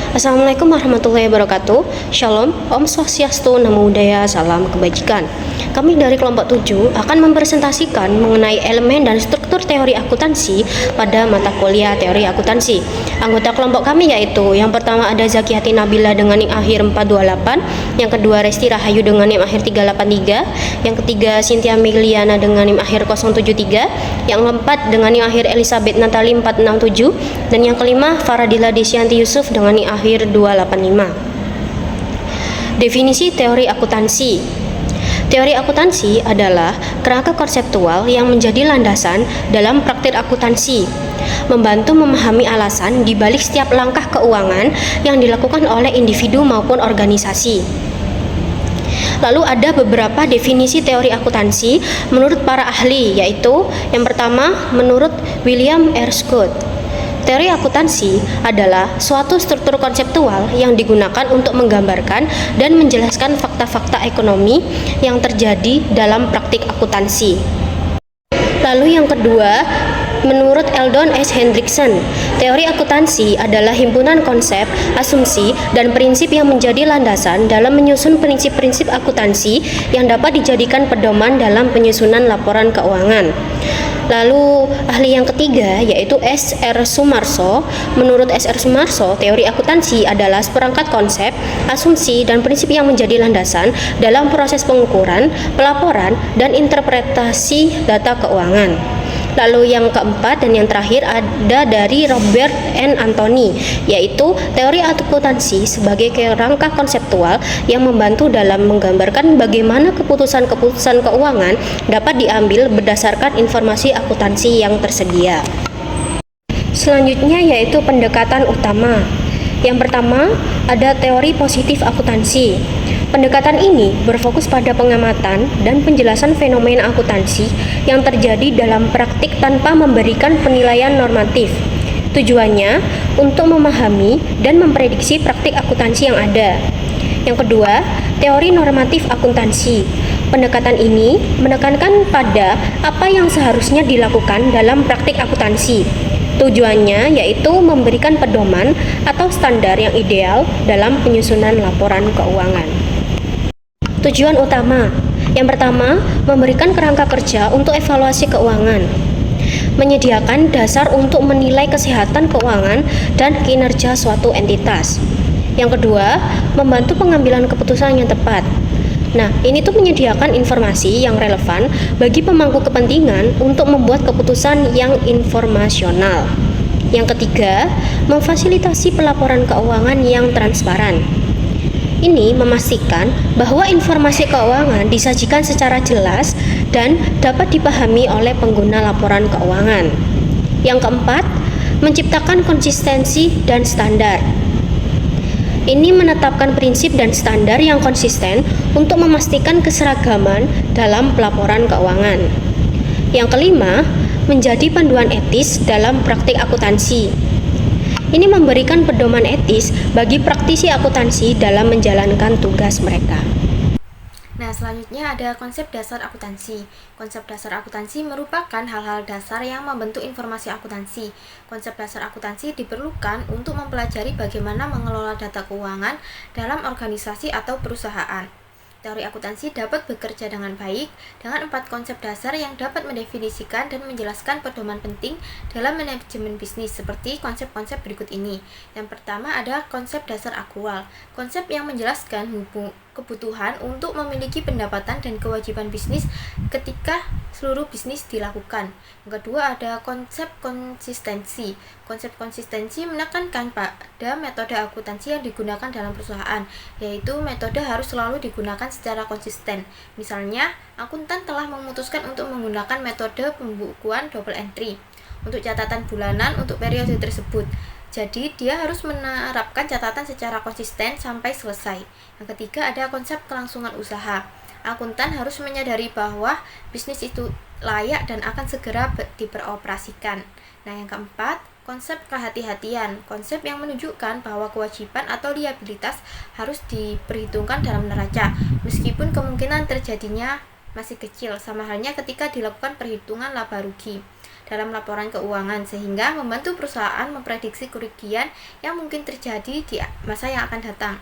Assalamualaikum warahmatullahi wabarakatuh. Shalom, Om Swastiastu, Namo Buddhaya, Salam Kebajikan. Kami dari kelompok 7 akan mempresentasikan mengenai elemen dan struktur teori akuntansi pada mata kuliah teori akuntansi. Anggota kelompok kami yaitu yang pertama ada Zakiyati Nabila dengan NIM akhir 428, yang kedua Resti Rahayu dengan NIM akhir 383, yang ketiga Cynthia Megliana dengan NIM akhir 073, yang keempat dengan NIM akhir Elizabeth Natali 467, dan yang kelima Faradila Desyanti Yusuf dengan NIM akhir 285. Definisi teori akuntansi. Teori akuntansi adalah kerangka konseptual yang menjadi landasan dalam praktik akuntansi, membantu memahami alasan di balik setiap langkah keuangan yang dilakukan oleh individu maupun organisasi. Lalu ada beberapa definisi teori akuntansi menurut para ahli, yaitu yang pertama menurut William R. Scott. Teori akuntansi adalah suatu struktur konseptual yang digunakan untuk menggambarkan dan menjelaskan fakta-fakta ekonomi yang terjadi dalam praktik akuntansi. Lalu yang kedua, menurut Eldon S. Hendrickson, teori akuntansi adalah himpunan konsep, asumsi, dan prinsip yang menjadi landasan dalam menyusun prinsip-prinsip akuntansi yang dapat dijadikan pedoman dalam penyusunan laporan keuangan. Lalu ahli yang ketiga yaitu S.R. Sumarso. Menurut S.R. Sumarso, teori akuntansi adalah seperangkat konsep, asumsi, dan prinsip yang menjadi landasan dalam proses pengukuran, pelaporan, dan interpretasi data keuangan. Lalu yang keempat dan yang terakhir ada dari Robert N. Anthony, yaitu teori akuntansi sebagai kerangka konseptual yang membantu dalam menggambarkan bagaimana keputusan-keputusan keuangan dapat diambil berdasarkan informasi akuntansi yang tersedia. Selanjutnya yaitu pendekatan utama. Yang pertama ada teori positif akuntansi. Pendekatan ini berfokus pada pengamatan dan penjelasan fenomena akuntansi yang terjadi dalam praktik tanpa memberikan penilaian normatif. Tujuannya untuk memahami dan memprediksi praktik akuntansi yang ada. Yang kedua, teori normatif akuntansi. Pendekatan ini menekankan pada apa yang seharusnya dilakukan dalam praktik akuntansi. Tujuannya yaitu memberikan pedoman atau standar yang ideal dalam penyusunan laporan keuangan. Tujuan utama. Yang pertama, memberikan kerangka kerja untuk evaluasi keuangan. Menyediakan dasar untuk menilai kesehatan keuangan dan kinerja suatu entitas. Yang kedua, membantu pengambilan keputusan yang tepat. Nah, ini tuh menyediakan informasi yang relevan bagi pemangku kepentingan untuk membuat keputusan yang informasional. Yang ketiga, memfasilitasi pelaporan keuangan yang transparan. Ini memastikan bahwa informasi keuangan disajikan secara jelas dan dapat dipahami oleh pengguna laporan keuangan. Yang keempat, menciptakan konsistensi dan standar. Ini menetapkan prinsip dan standar yang konsisten untuk memastikan keseragaman dalam pelaporan keuangan. Yang kelima, menjadi panduan etis dalam praktik akuntansi. Ini memberikan pedoman etis bagi praktisi akuntansi dalam menjalankan tugas mereka. Nah, selanjutnya ada konsep dasar akuntansi. Konsep dasar akuntansi merupakan hal-hal dasar yang membentuk informasi akuntansi. Konsep dasar akuntansi diperlukan untuk mempelajari bagaimana mengelola data keuangan dalam organisasi atau perusahaan. Teori akuntansi dapat bekerja dengan baik dengan 4 konsep dasar yang dapat mendefinisikan dan menjelaskan pedoman penting dalam manajemen bisnis seperti konsep-konsep berikut ini. Yang pertama ada konsep dasar akrual, konsep yang menjelaskan kebutuhan untuk memiliki pendapatan dan kewajiban bisnis ketika seluruh bisnis dilakukan. Yang kedua ada konsep konsistensi. Konsep konsistensi menekankan pada metode akuntansi yang digunakan dalam perusahaan, yaitu metode harus selalu digunakan secara konsisten. Misalnya, akuntan telah memutuskan untuk menggunakan metode pembukuan double entry untuk catatan bulanan untuk periode tersebut. Jadi, dia harus menerapkan catatan secara konsisten sampai selesai. Yang ketiga ada konsep kelangsungan usaha. Akuntan harus menyadari bahwa bisnis itu layak dan akan segera diperoperasikan. Nah, yang keempat, konsep kehati-hatian. Konsep yang menunjukkan bahwa kewajiban atau liabilitas harus diperhitungkan dalam neraca, meskipun kemungkinan terjadinya masih kecil, sama halnya ketika dilakukan perhitungan laba rugi dalam laporan keuangan, sehingga membantu perusahaan memprediksi kerugian yang mungkin terjadi di masa yang akan datang.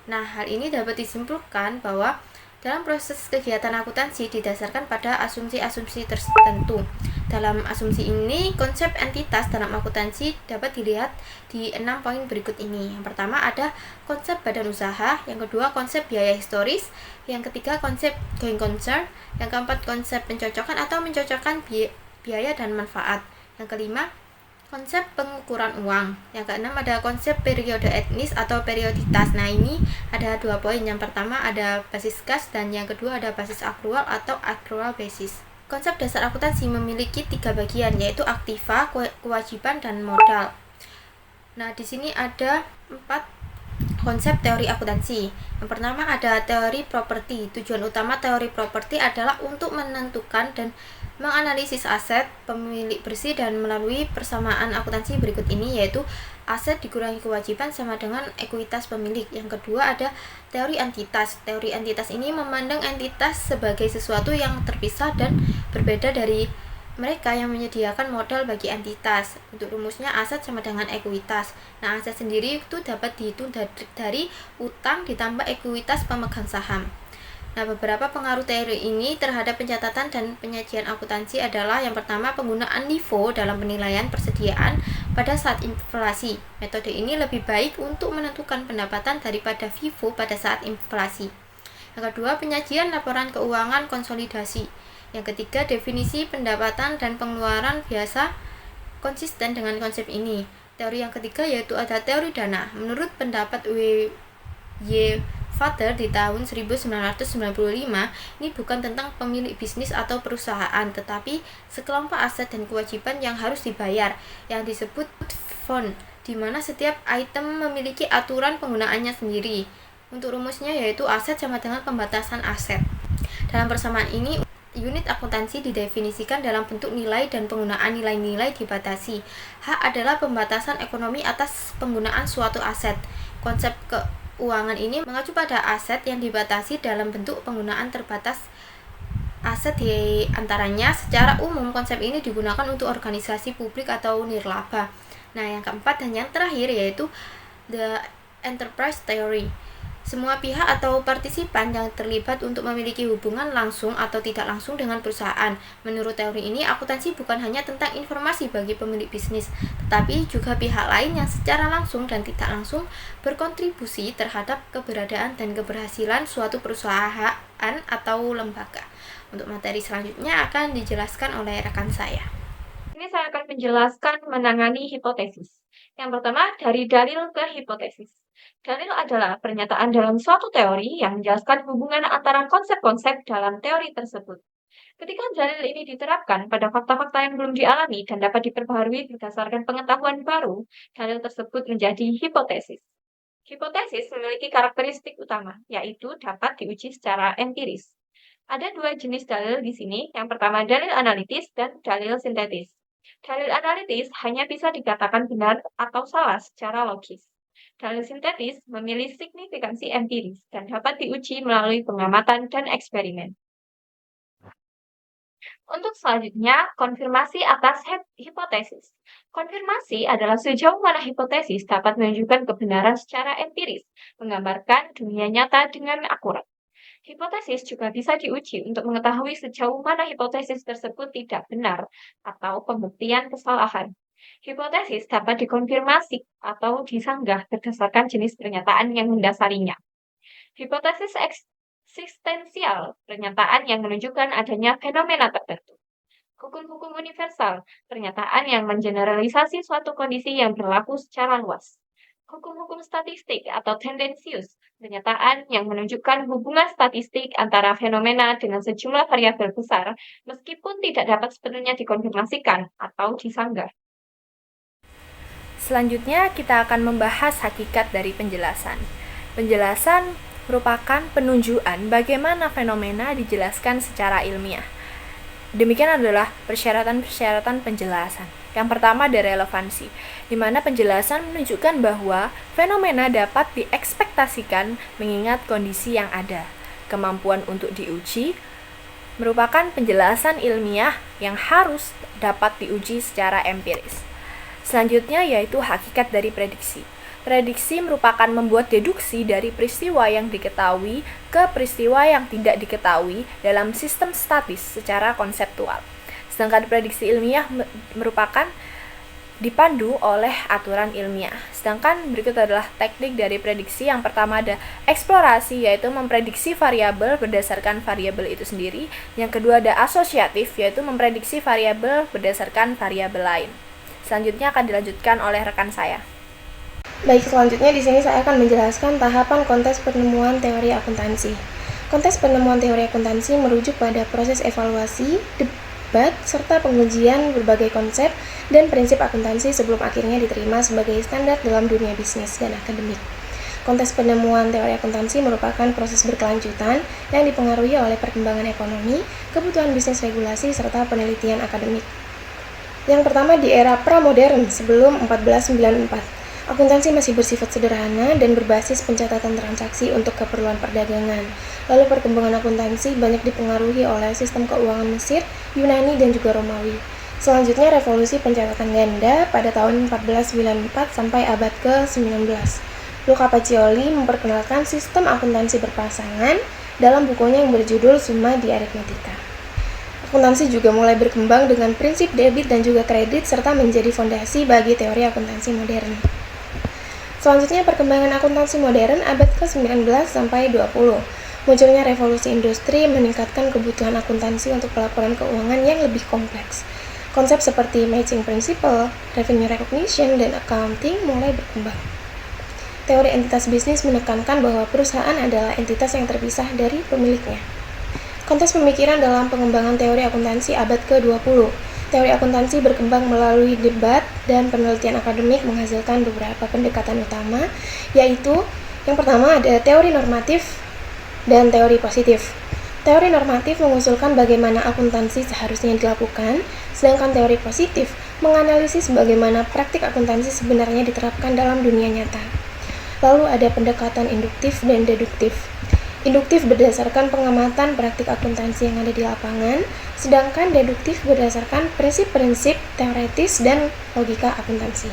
Nah, hal ini dapat disimpulkan bahwa dalam proses kegiatan akuntansi didasarkan pada asumsi-asumsi tertentu. Dalam asumsi ini, konsep entitas dalam akuntansi dapat dilihat di 6 poin berikut ini. Yang pertama ada konsep badan usaha, yang kedua konsep biaya historis, yang ketiga konsep going concern, yang keempat konsep pencocokan atau mencocokkan biaya dan manfaat, yang kelima konsep pengukuran uang, yang keenam ada konsep periode etnis atau perioditas. Nah, ini ada 2 poin. Yang pertama ada basis kas dan yang kedua ada basis akrual atau accrual basis. Konsep dasar akuntansi memiliki 3 bagian, yaitu aktiva, kewajiban, dan modal. Nah, di sini ada 4 konsep teori akuntansi. Yang pertama ada teori properti. Tujuan utama teori properti adalah untuk menentukan dan menganalisis aset pemilik bersih dan melalui persamaan akuntansi berikut ini, yaitu aset dikurangi kewajiban sama dengan ekuitas pemilik. Yang kedua ada teori entitas. Teori entitas ini memandang entitas sebagai sesuatu yang terpisah dan berbeda dari mereka yang menyediakan modal bagi entitas. Untuk rumusnya aset sama dengan ekuitas. Nah, aset sendiri itu dapat dihitung dari utang ditambah ekuitas pemegang saham. Nah, beberapa pengaruh teori ini terhadap pencatatan dan penyajian akuntansi adalah yang pertama penggunaan LIFO dalam penilaian persediaan pada saat inflasi. Metode ini lebih baik untuk menentukan pendapatan daripada FIFO pada saat inflasi. Yang kedua, penyajian laporan keuangan konsolidasi. Yang ketiga, definisi pendapatan dan pengeluaran biasa konsisten dengan konsep ini. Teori yang ketiga yaitu ada teori dana. Menurut pendapat W.Y. Father di tahun 1995, ini bukan tentang pemilik bisnis atau perusahaan, tetapi sekelompok aset dan kewajiban yang harus dibayar, yang disebut fund, di mana setiap item memiliki aturan penggunaannya sendiri. Untuk rumusnya yaitu aset sama dengan pembatasan aset. Dalam persamaan ini, unit akuntansi didefinisikan dalam bentuk nilai dan penggunaan nilai-nilai dibatasi. H adalah pembatasan ekonomi atas penggunaan suatu aset. Konsep keuangan ini mengacu pada aset yang dibatasi dalam bentuk penggunaan terbatas aset. Di antaranya secara umum konsep ini digunakan untuk organisasi publik atau nirlaba. Nah, yang keempat dan yang terakhir yaitu the enterprise theory. Semua pihak atau partisipan yang terlibat untuk memiliki hubungan langsung atau tidak langsung dengan perusahaan. Menurut teori ini, akuntansi bukan hanya tentang informasi bagi pemilik bisnis, tetapi juga pihak lain yang secara langsung dan tidak langsung berkontribusi terhadap keberadaan dan keberhasilan suatu perusahaan atau lembaga. Untuk materi selanjutnya akan dijelaskan oleh rekan saya. Ini saya akan menjelaskan menangani hipotesis. Yang pertama, dari dalil ke hipotesis. Dalil adalah pernyataan dalam suatu teori yang menjelaskan hubungan antara konsep-konsep dalam teori tersebut. Ketika dalil ini diterapkan pada fakta-fakta yang belum dialami dan dapat diperbaharui berdasarkan pengetahuan baru, dalil tersebut menjadi hipotesis. Hipotesis memiliki karakteristik utama, yaitu dapat diuji secara empiris. Ada 2 jenis dalil di sini. Yang pertama, dalil analitis dan dalil sintetis. Dalil analitis hanya bisa dikatakan benar atau salah secara logis. Dalil sintetis memiliki signifikansi empiris dan dapat diuji melalui pengamatan dan eksperimen. Untuk selanjutnya, konfirmasi atas hipotesis. Konfirmasi adalah sejauh mana hipotesis dapat menunjukkan kebenaran secara empiris, menggambarkan dunia nyata dengan akurat. Hipotesis juga bisa diuji untuk mengetahui sejauh mana hipotesis tersebut tidak benar atau pembuktian kesalahan. Hipotesis dapat dikonfirmasi atau disanggah berdasarkan jenis pernyataan yang mendasarinya. Hipotesis eksistensial, pernyataan yang menunjukkan adanya fenomena tertentu. Hukum-hukum universal, pernyataan yang mengeneralisasi suatu kondisi yang berlaku secara luas. Hukum-hukum statistik atau tendensius, pernyataan yang menunjukkan hubungan statistik antara fenomena dengan sejumlah variabel besar, meskipun tidak dapat sepenuhnya dikonfirmasikan atau disanggah. Selanjutnya, kita akan membahas hakikat dari penjelasan. Penjelasan merupakan penunjukan bagaimana fenomena dijelaskan secara ilmiah. Demikian adalah persyaratan-persyaratan penjelasan. Yang pertama ada relevansi, di mana penjelasan menunjukkan bahwa fenomena dapat diekspektasikan mengingat kondisi yang ada, kemampuan untuk diuji, merupakan penjelasan ilmiah yang harus dapat diuji secara empiris. Selanjutnya yaitu hakikat dari prediksi. Prediksi merupakan membuat deduksi dari peristiwa yang diketahui ke peristiwa yang tidak diketahui dalam sistem statis secara konseptual. Sedangkan prediksi ilmiah merupakan dipandu oleh aturan ilmiah. Sedangkan berikut adalah teknik dari prediksi. Yang pertama ada eksplorasi, yaitu memprediksi variabel berdasarkan variabel itu sendiri. Yang kedua ada asosiatif, yaitu memprediksi variabel berdasarkan variabel lain. Selanjutnya akan dilanjutkan oleh rekan saya. Baik, selanjutnya di sini saya akan menjelaskan tahapan konteks penemuan teori akuntansi. Konteks penemuan teori akuntansi merujuk pada proses evaluasi, debat, serta pengujian berbagai konsep dan prinsip akuntansi sebelum akhirnya diterima sebagai standar dalam dunia bisnis dan akademik. Konteks penemuan teori akuntansi merupakan proses berkelanjutan yang dipengaruhi oleh perkembangan ekonomi, kebutuhan bisnis regulasi, serta penelitian akademik. Yang pertama di era pramodern sebelum 1494. Akuntansi masih bersifat sederhana dan berbasis pencatatan transaksi untuk keperluan perdagangan. Lalu perkembangan akuntansi banyak dipengaruhi oleh sistem keuangan Mesir, Yunani, dan juga Romawi. Selanjutnya revolusi pencatatan ganda pada tahun 1494 sampai abad ke-19. Luca Pacioli memperkenalkan sistem akuntansi berpasangan dalam bukunya yang berjudul Summa di Aritmetica. Akuntansi juga mulai berkembang dengan prinsip debit dan juga kredit serta menjadi fondasi bagi teori akuntansi modern. Selanjutnya perkembangan akuntansi modern abad ke-19 sampai 20. Munculnya revolusi industri meningkatkan kebutuhan akuntansi untuk pelaporan keuangan yang lebih kompleks. Konsep seperti matching principle, revenue recognition, dan accounting mulai berkembang. Teori entitas bisnis menekankan bahwa perusahaan adalah entitas yang terpisah dari pemiliknya. Konteks pemikiran dalam pengembangan teori akuntansi abad ke-20. Teori akuntansi berkembang melalui debat dan penelitian akademik menghasilkan beberapa pendekatan utama, yaitu yang pertama ada teori normatif dan teori positif. Teori normatif mengusulkan bagaimana akuntansi seharusnya dilakukan, sedangkan teori positif menganalisis bagaimana praktik akuntansi sebenarnya diterapkan dalam dunia nyata. Lalu ada pendekatan induktif dan deduktif. Induktif berdasarkan pengamatan praktik akuntansi yang ada di lapangan, sedangkan deduktif berdasarkan prinsip-prinsip teoretis dan logika akuntansi.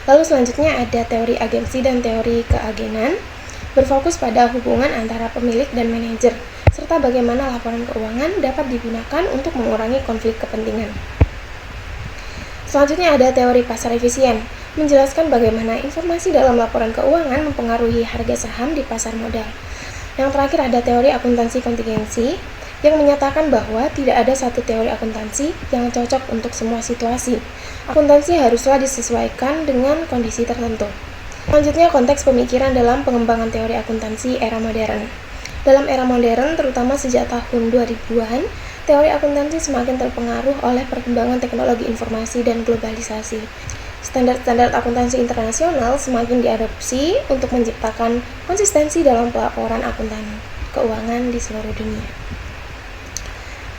Lalu selanjutnya ada teori agensi dan teori keagenan, berfokus pada hubungan antara pemilik dan manajer, serta bagaimana laporan keuangan dapat digunakan untuk mengurangi konflik kepentingan. Selanjutnya ada teori pasar efisien, menjelaskan bagaimana informasi dalam laporan keuangan mempengaruhi harga saham di pasar modal. Yang terakhir ada teori akuntansi kontingensi yang menyatakan bahwa tidak ada satu teori akuntansi yang cocok untuk semua situasi. Akuntansi haruslah disesuaikan dengan kondisi tertentu. Selanjutnya konteks pemikiran dalam pengembangan teori akuntansi era modern. Dalam era modern, terutama sejak tahun 2000-an, teori akuntansi semakin terpengaruh oleh perkembangan teknologi informasi dan globalisasi. Standar-standar akuntansi internasional semakin diadopsi untuk menciptakan konsistensi dalam pelaporan akuntan keuangan di seluruh dunia.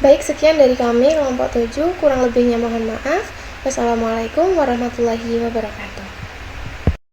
Baik, sekian dari kami kelompok 7, kurang lebihnya mohon maaf. Wassalamualaikum warahmatullahi wabarakatuh.